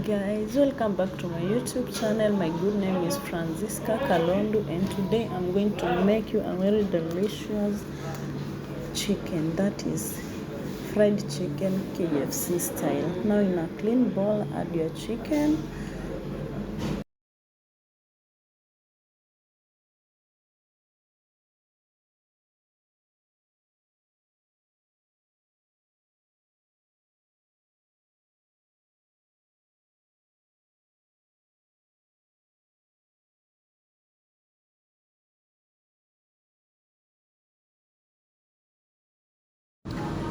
Guys, welcome back to my YouTube channel. My good name is Francisca Kalondu, and today I'm going to make you a very delicious chicken, that is fried chicken KFC style. Now in a clean bowl, add your chicken.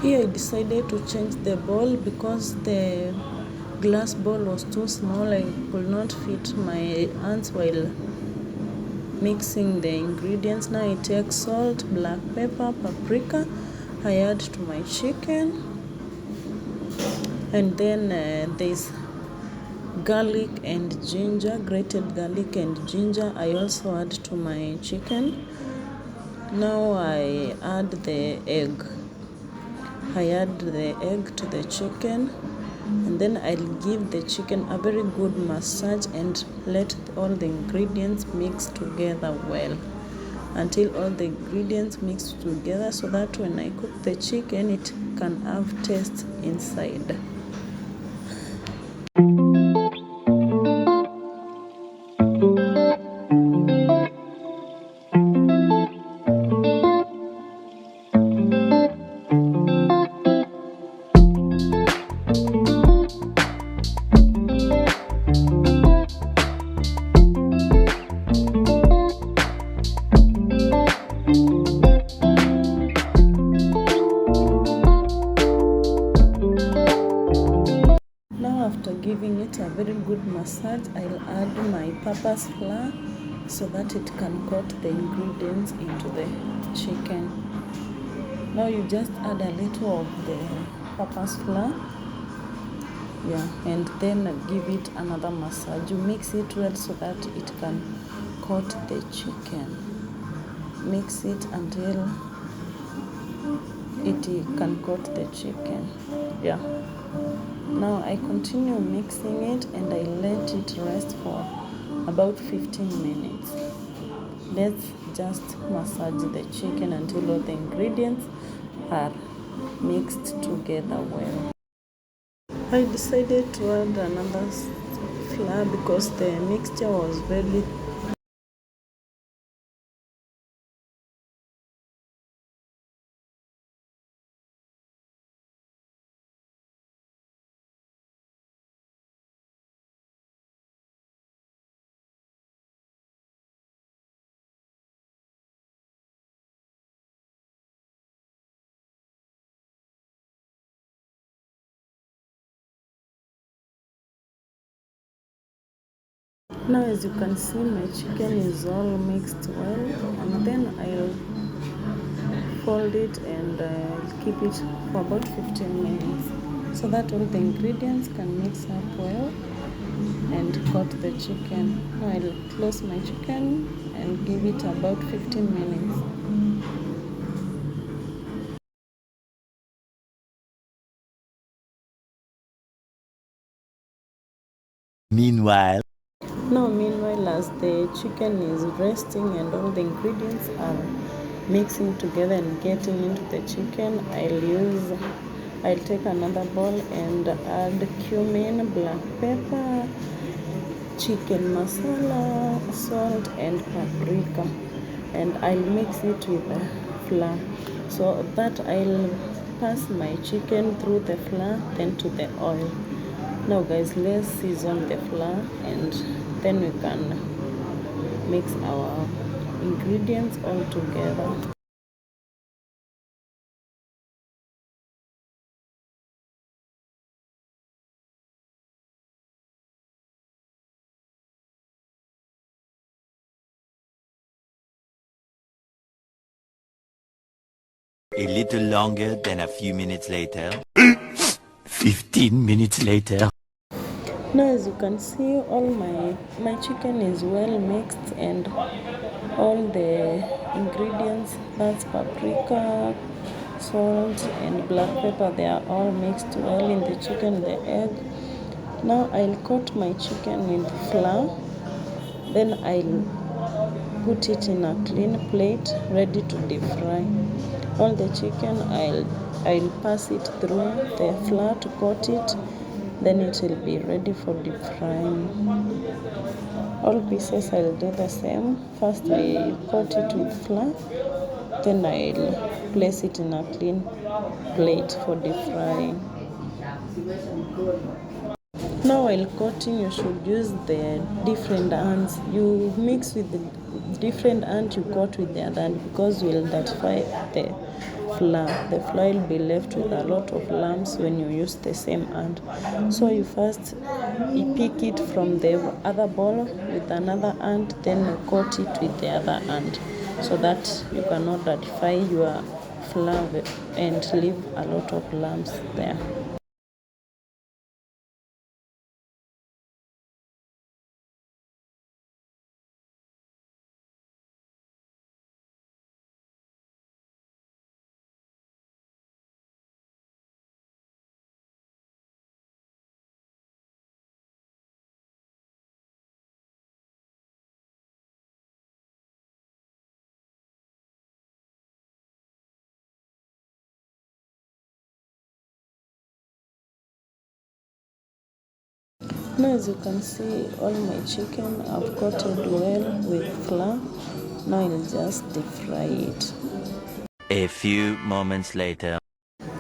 Here I decided to change the bowl because the glass bowl was too small. I could not fit my hands while mixing the ingredients. Now I take salt, black pepper, paprika. I add to my chicken, and then there's garlic and ginger, grated garlic and ginger. I also add to my chicken. Now I add the egg. I add the egg to the chicken, and then I'll give the chicken a very good massage and let all the ingredients mix together well until all the ingredients mix together, so that when I cook the chicken it can have taste inside. After giving it a very good massage, I'll add my papa's flour so that it can coat the ingredients into the chicken. Now you just add a little of the papa's flour, and then give it another massage. You mix it well so that it can coat the chicken. Mix it until it can coat the chicken. Now I continue mixing it and I let it rest for about 15 minutes. Let's just massage the chicken until all the ingredients are mixed together well. I decided to add another flour because the mixture was very Now as you can see, my chicken is all mixed well, and then I'll fold it and keep it for about 15 minutes so that all the ingredients can mix up well and coat the chicken. Now I'll close my chicken and give it about 15 minutes. Meanwhile, as the chicken is resting and all the ingredients are mixing together and getting into the chicken, I'll take another bowl and add cumin, black pepper, chicken masala, salt and paprika, and I'll mix it with the flour so that I'll pass my chicken through the flour then to the oil. Now guys, let's season the flour and then we can mix our ingredients all together. a little longer than a few minutes later. 15 minutes later. Now as you can see, all my chicken is well mixed and all the ingredients, that's paprika, salt and black pepper, they are all mixed well in the chicken, the egg, Now I'll coat my chicken with flour. Then I'll put it in a clean plate ready to deep fry. All the chicken I'll pass it through the flour to coat it. Then it will be ready for deep frying. All pieces I'll do the same. First I coat it with flour. Then I'll place it in a clean plate for deep frying. Now while coating, you should use the different hands. You mix with the different hand, you coat with the other hand, because you will identify the flour. The flour will be left with a lot of lumps when you use the same hand. So you first pick it from the other bowl with another hand, then you coat it with the other hand, so that you cannot identify your flour and leave a lot of lumps there. Now as you can see, all my chicken I've coated well with flour. Now I'll just deep fry it. A few moments later.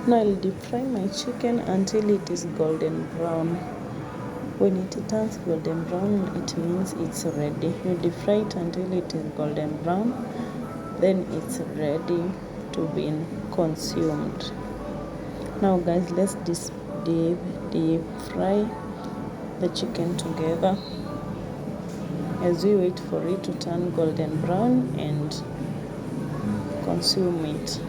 Now I'll deep fry my chicken until it is golden brown. When it turns golden brown, it means it's ready. You deep fry it until it is golden brown, then it's ready to be consumed. Now guys, let's deep fry the chicken together as we wait for it to turn golden brown and consume it.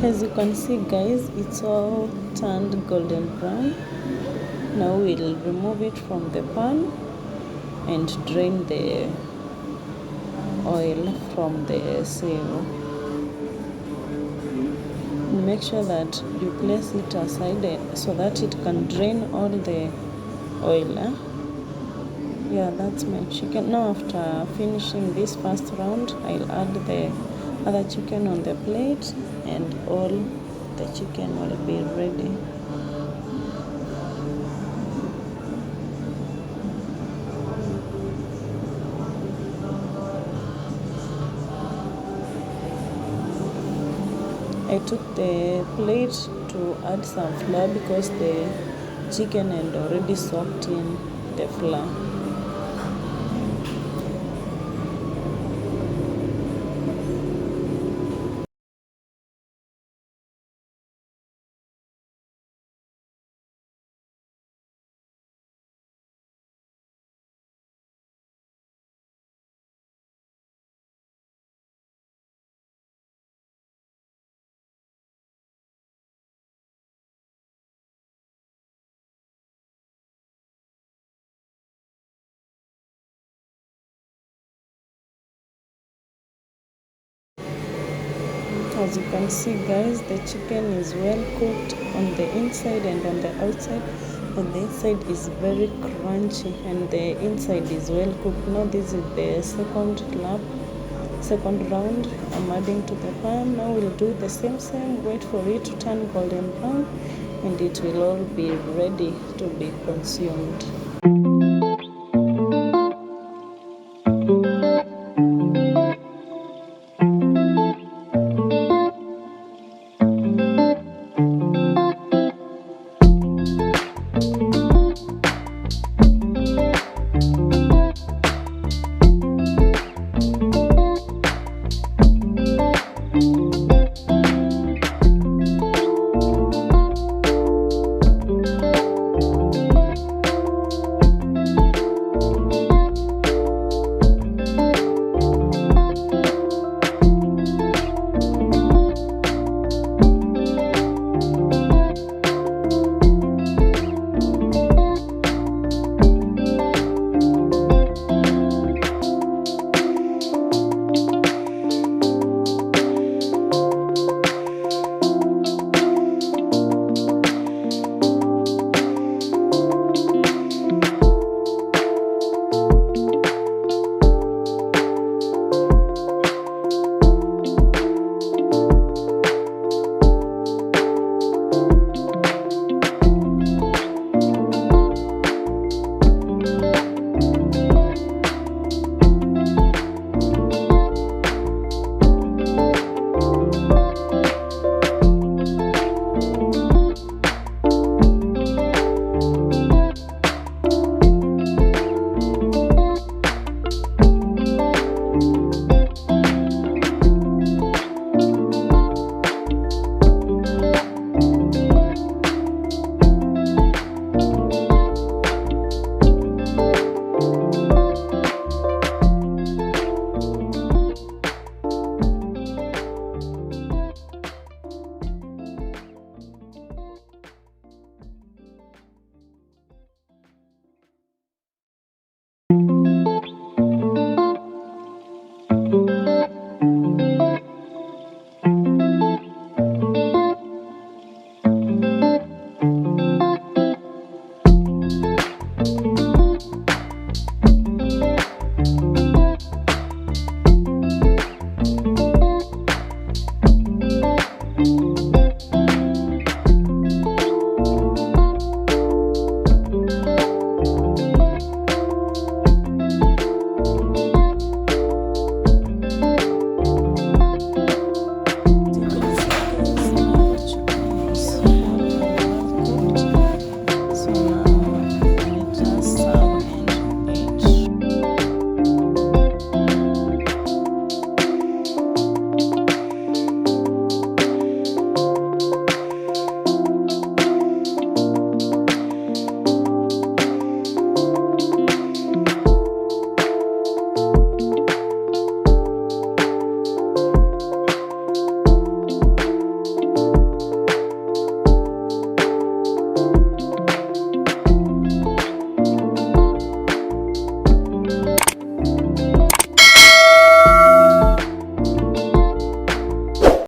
As you can see guys, it's all turned golden brown. Now we'll remove it from the pan and drain the oil from the sieve. Make sure that you place it aside so that it can drain all the oil. Yeah, that's my chicken. Now after finishing this first round, I'll add the other chicken on the plate and all the chicken will be ready. I took the plate to add some flour because the chicken had already soaked in the flour. As you can see guys, the chicken is well cooked on the inside and on the outside. On the inside is very crunchy and the inside is well cooked. Now this is the second round I'm adding to the pan. Now we'll do the same, wait for it to turn golden brown and it will all be ready to be consumed.